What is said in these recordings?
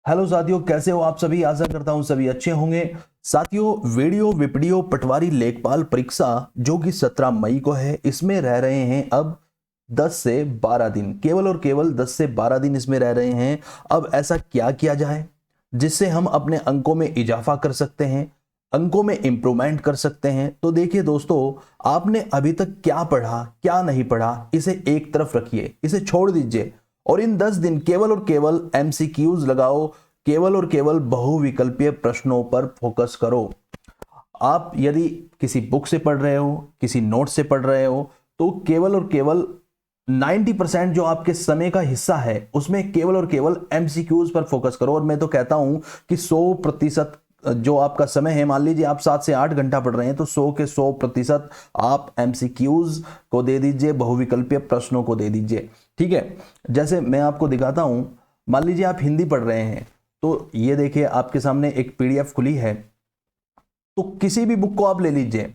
Hello साथियों, कैसे हो आप सभी। आशा करता हूं सभी अच्छे होंगे। साथियों, वीडियो पटवारी लेखपाल परीक्षा जो कि 17 मई को है, इसमें रह रहे हैं अब 10 से 12 दिन, केवल और केवल 10 से 12 दिन इसमें रह रहे हैं। अब ऐसा क्या किया जाए जिससे हम अपने अंकों में इजाफा कर सकते हैं, अंकों में इंप्रूवमेंट कर सकते हैं। तो देखिए दोस्तों, आपने अभी तक क्या पढ़ा क्या नहीं पढ़ा, इसे एक तरफ रखिए, इसे छोड़ दीजिए और इन 10 दिन केवल और केवल एमसीक्यूज लगाओ, केवल और केवल बहुविकल्पीय प्रश्नों पर फोकस करो। आप यदि किसी बुक से पढ़ रहे हो, किसी नोट से पढ़ रहे हो, तो केवल और केवल 90% जो आपके समय का हिस्सा है उसमें केवल और केवल एमसीक्यूज पर फोकस करो। और मैं तो कहता हूं कि 100% जो आपका समय है, मान लीजिए आप 7 से 8 घंटा पढ़ रहे हैं, तो 100 के 100% आप एमसीक्यूज को दे दीजिए, बहुविकल्पीय प्रश्नों को दे दीजिए। ठीक है, जैसे मैं आपको दिखाता हूं। मान लीजिए आप हिंदी पढ़ रहे हैं, तो ये देखिए आपके सामने एक पीडीएफ खुली है। तो किसी भी बुक को आप ले लीजिए,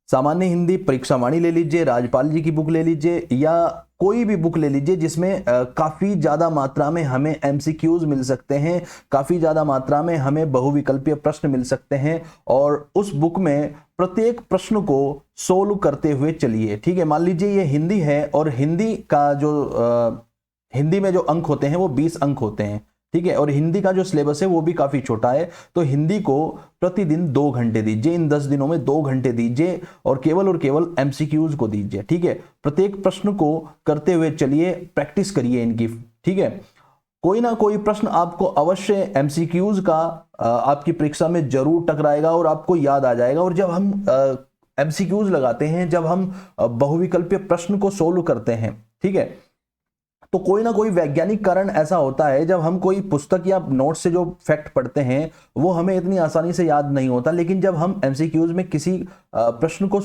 सामान्य हिंदी परीक्षा वाणी ले लीजिए, राजपाल जी की बुक ले लीजिए, या कोई भी बुक ले लीजिए जिसमें काफी ज्यादा मात्रा में हमें एमसीक्यूज मिल सकते हैं, काफी ज्यादा मात्रा में हमें बहुविकल्पीय प्रश्न मिल सकते हैं। और उस बुक में प्रत्येक प्रश्न को सोल्व करते हुए चलिए। ठीक है, मान लीजिए ये हिंदी है और हिंदी का जो हिंदी में जो अंक होते हैं वो 20 अंक होते हैं। ठीक है, और हिंदी का जो सिलेबस है वो भी काफी छोटा है। तो हिंदी को प्रतिदिन 2 घंटे दीजिए, इन 10 दिनों में 2 घंटे दीजिए और केवल एमसीक्यूज को दीजिए। ठीक है, प्रत्येक प्रश्न को करते हुए चलिए, प्रैक्टिस करिए इनकी। ठीक है, कोई ना कोई प्रश्न आपको अवश्य एमसीक्यूज का आपकी परीक्षा में जरूर टकराएगा और आपको याद आ जाएगा। और जब हम एमसीक्यूज लगाते हैं, जब हम बहुविकल्पीय प्रश्न को सोल्व करते हैं, ठीक है, तो कोई ना कोई वैज्ञानिक कारण ऐसा होता है, जब हम कोई पुस्तक या नोट से जो फैक्ट पढ़ते हैं वो हमें इतनी आसानी से याद नहीं होता, लेकिन जब हम एमसीक्यूज में किसी प्रश्न को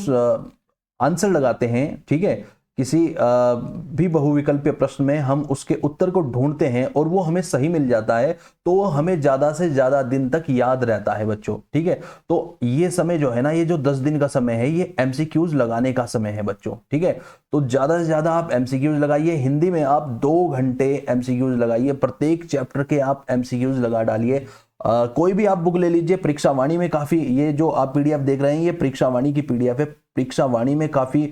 आंसर लगाते हैं, ठीक है, किसी भी बहुविकल्पीय प्रश्न में हम उसके उत्तर को ढूंढते हैं और वो हमें सही मिल जाता है, तो वो हमें ज्यादा से ज्यादा दिन तक याद रहता है बच्चों। ठीक है, तो ये समय जो है ना, ये जो 10 दिन का समय है, ये एमसीक्यूज लगाने का समय है बच्चों। ठीक है, तो ज्यादा से ज्यादा आप एमसीक्यूज लगाइए। हिंदी में आप 2 घंटे एमसीक्यूज लगाइए, प्रत्येक चैप्टर के आप एमसीक्यूज लगा डालिए। कोई भी आप बुक ले लीजिए, परीक्षा वाणी में काफी, ये जो आप पीडीएफ देख रहे हैं ये परीक्षा वाणी की पीडीएफ है। परीक्षा वाणी में काफी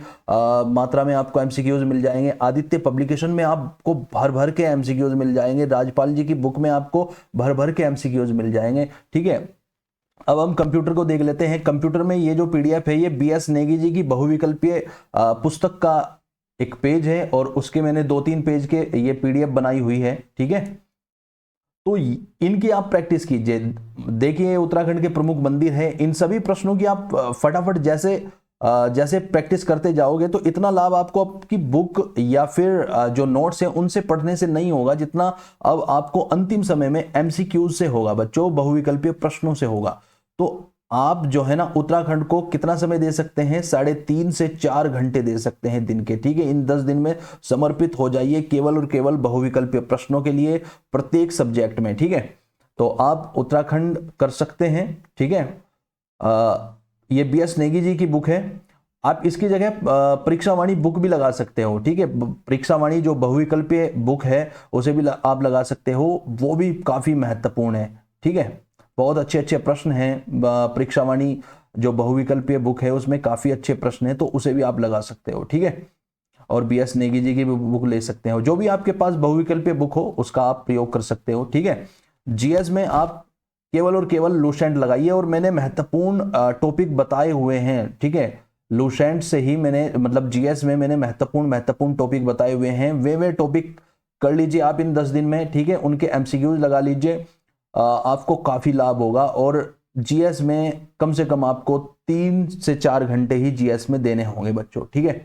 मात्रा में आपको एमसीक्यूज मिल जाएंगे। आदित्य पब्लिकेशन में आपको भर भर के एमसीक्यूज मिल जाएंगे। राजपाल जी की बुक में आपको भर भर के एमसीक्यूज मिल जाएंगे। ठीक है, अब हम कंप्यूटर को देख लेते हैं। कंप्यूटर में ये जो पीडीएफ है, ये बीएस नेगी जी की बहुविकल्पीय पुस्तक का एक पेज है और उसके मैंने 2-3 पेज के ये पीडीएफ बनाई हुई है। ठीक है, तो इनकी आप प्रैक्टिस कीजिए। देखिए, उत्तराखंड के प्रमुख मंदिर हैं, इन सभी प्रश्नों की आप फटाफट जैसे जैसे प्रैक्टिस करते जाओगे तो इतना लाभ आपको आपकी बुक या फिर जो नोट्स हैं उनसे पढ़ने से नहीं होगा, जितना अब आपको अंतिम समय में एमसीक्यूज से होगा बच्चों, बहुविकल्पीय प्रश्नों से होगा। तो आप जो है ना, उत्तराखंड को कितना समय दे सकते हैं? 3.5 से 4 घंटे दे सकते हैं दिन के। ठीक है, इन 10 दिन में समर्पित हो जाइए केवल और केवल बहुविकल्पीय प्रश्नों के लिए, प्रत्येक सब्जेक्ट में। ठीक है, तो आप उत्तराखंड कर सकते हैं। ठीक है, ये बीएस नेगी जी की बुक है। आप इसकी जगह परीक्षा वाणी बुक भी लगा सकते हो। ठीक है, परीक्षा वाणी जो बहुविकल्पीय बुक है उसे भी आप लगा सकते हो, वो भी काफी महत्वपूर्ण है। ठीक है, बहुत अच्छे अच्छे प्रश्न हैं। परीक्षा वाणी जो बहुविकल्पीय बुक है उसमें काफी अच्छे प्रश्न हैं, तो उसे भी आप लगा सकते हो। ठीक है, और बीएस नेगी जी की भी बुक ले सकते हो। जो भी आपके पास बहुविकल्पीय बुक हो उसका आप प्रयोग कर सकते हो। ठीक है, जीएस में आप केवल और केवल लुसेंट लगाइए, और मैंने महत्वपूर्ण टॉपिक बताए हुए हैं। ठीक है, लुसेंट से ही मैंने, मतलब जीएस में मैंने महत्वपूर्ण टॉपिक बताए हुए हैं। वे टॉपिक कर लीजिए आप इन 10 दिन में। ठीक है, उनके एमसीक्यूज लगा लीजिए, आपको काफी लाभ होगा। और जीएस में कम से कम आपको 3 से 4 घंटे ही जीएस में देने होंगे बच्चों। ठीक है,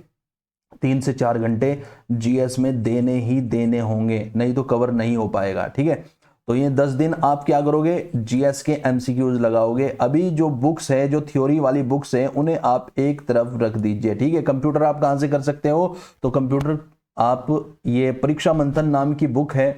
3 से 4 घंटे जीएस में देने ही देने होंगे, नहीं तो कवर नहीं हो पाएगा। ठीक है, तो ये 10 दिन आप क्या करोगे? जीएस के एमसीक्यूज लगाओगे। अभी जो बुक्स है, जो थ्योरी वाली बुक्स है, उन्हें आप एक तरफ रख दीजिए। ठीक है, कंप्यूटर आप कहां से कर सकते हो? तो कंप्यूटर आप, ये परीक्षा मंथन नाम की बुक है,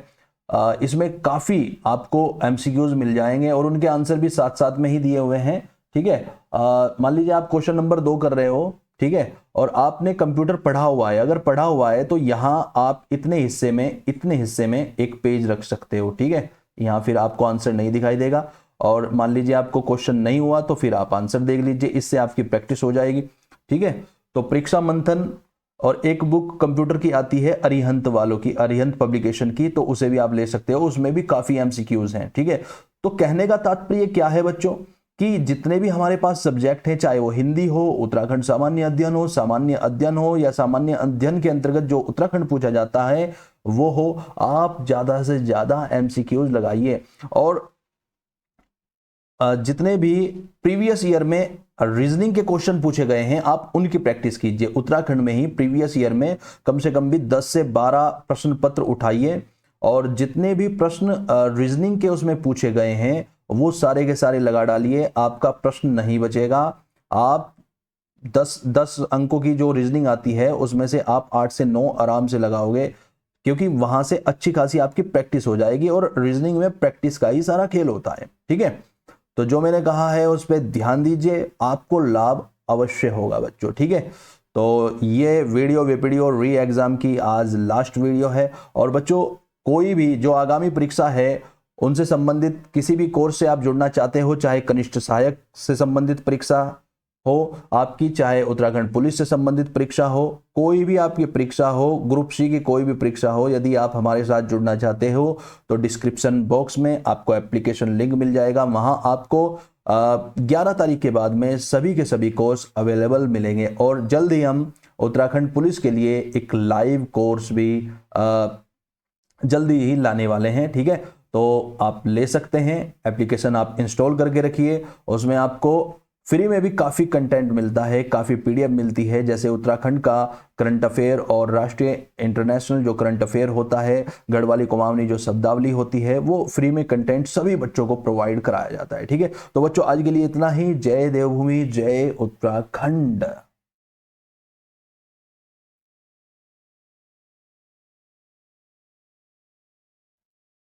इसमें काफी आपको एमसीक्यूज मिल जाएंगे और उनके आंसर भी साथ साथ में ही दिए हुए हैं। ठीक है, मान लीजिए आप क्वेश्चन नंबर 2 कर रहे हो, ठीक है, और आपने कंप्यूटर पढ़ा हुआ है, अगर पढ़ा हुआ है तो यहां आप इतने हिस्से में एक पेज रख सकते हो। ठीक है, यहाँ फिर आपको आंसर नहीं दिखाई देगा। और मान लीजिए आपको क्वेश्चन नहीं हुआ तो फिर आप आंसर देख लीजिए, इससे आपकी प्रैक्टिस हो जाएगी। ठीक है, तो परीक्षा मंथन और एक बुक कंप्यूटर की आती है अरिहंत वालों की, अरिहंत पब्लिकेशन की, तो उसे भी आप ले सकते हो, उसमें भी काफी एमसीक्यूज हैं। ठीक है, तो कहने का तात्पर्य क्या है बच्चों कि जितने भी हमारे पास सब्जेक्ट हैं, चाहे वो हिंदी हो, उत्तराखंड सामान्य अध्ययन हो, सामान्य अध्ययन हो, या सामान्य अध्ययन के अंतर्गत जो उत्तराखंड पूछा जाता है वो हो, आप ज्यादा से ज्यादा एमसीक्यूज लगाइए। और जितने भी प्रीवियस ईयर में रीजनिंग के क्वेश्चन पूछे गए हैं आप उनकी प्रैक्टिस कीजिए। उत्तराखंड में ही प्रीवियस ईयर में कम से कम भी 10 से 12 प्रश्न पत्र उठाइए, और जितने भी प्रश्न रीजनिंग के उसमें पूछे गए हैं वो सारे के सारे लगा डालिए, आपका प्रश्न नहीं बचेगा। आप 10 अंकों की जो रीजनिंग आती है उसमें से आप 8 से 9 आराम से लगाओगे, क्योंकि वहां से अच्छी खासी आपकी प्रैक्टिस हो जाएगी, और रीजनिंग में प्रैक्टिस का ही सारा खेल होता है। ठीक है, तो जो मैंने कहा है उस पर ध्यान दीजिए, आपको लाभ अवश्य होगा बच्चों। ठीक है, तो ये वीडियो वीपीडीओ री एग्जाम की आज लास्ट वीडियो है। और बच्चों कोई भी जो आगामी परीक्षा है उनसे संबंधित किसी भी कोर्स से आप जुड़ना चाहते हो, चाहे कनिष्ठ सहायक से संबंधित परीक्षा हो आपकी, चाहे उत्तराखंड पुलिस से संबंधित परीक्षा हो, कोई भी आपकी परीक्षा हो, ग्रुप सी की कोई भी परीक्षा हो, यदि आप हमारे साथ जुड़ना चाहते हो तो डिस्क्रिप्शन बॉक्स में आपको एप्लीकेशन लिंक मिल जाएगा। वहां आपको 11 तारीख के बाद में सभी के सभी कोर्स अवेलेबल मिलेंगे, और जल्द ही हम उत्तराखंड पुलिस के लिए एक लाइव कोर्स भी जल्दी ही लाने वाले हैं। ठीक है, तो आप ले सकते हैं, एप्लीकेशन आप इंस्टॉल करके रखिए, उसमें आपको फ्री में भी काफ़ी कंटेंट मिलता है, काफ़ी पीडीएफ मिलती है, जैसे उत्तराखंड का करंट अफेयर और राष्ट्रीय इंटरनेशनल जो करंट अफेयर होता है, गढ़वाली कुमाऊनी जो शब्दावली होती है, वो फ्री में कंटेंट सभी बच्चों को प्रोवाइड कराया जाता है। ठीक है, तो बच्चों आज के लिए इतना ही। जय देवभूमि, जय उत्तराखंड।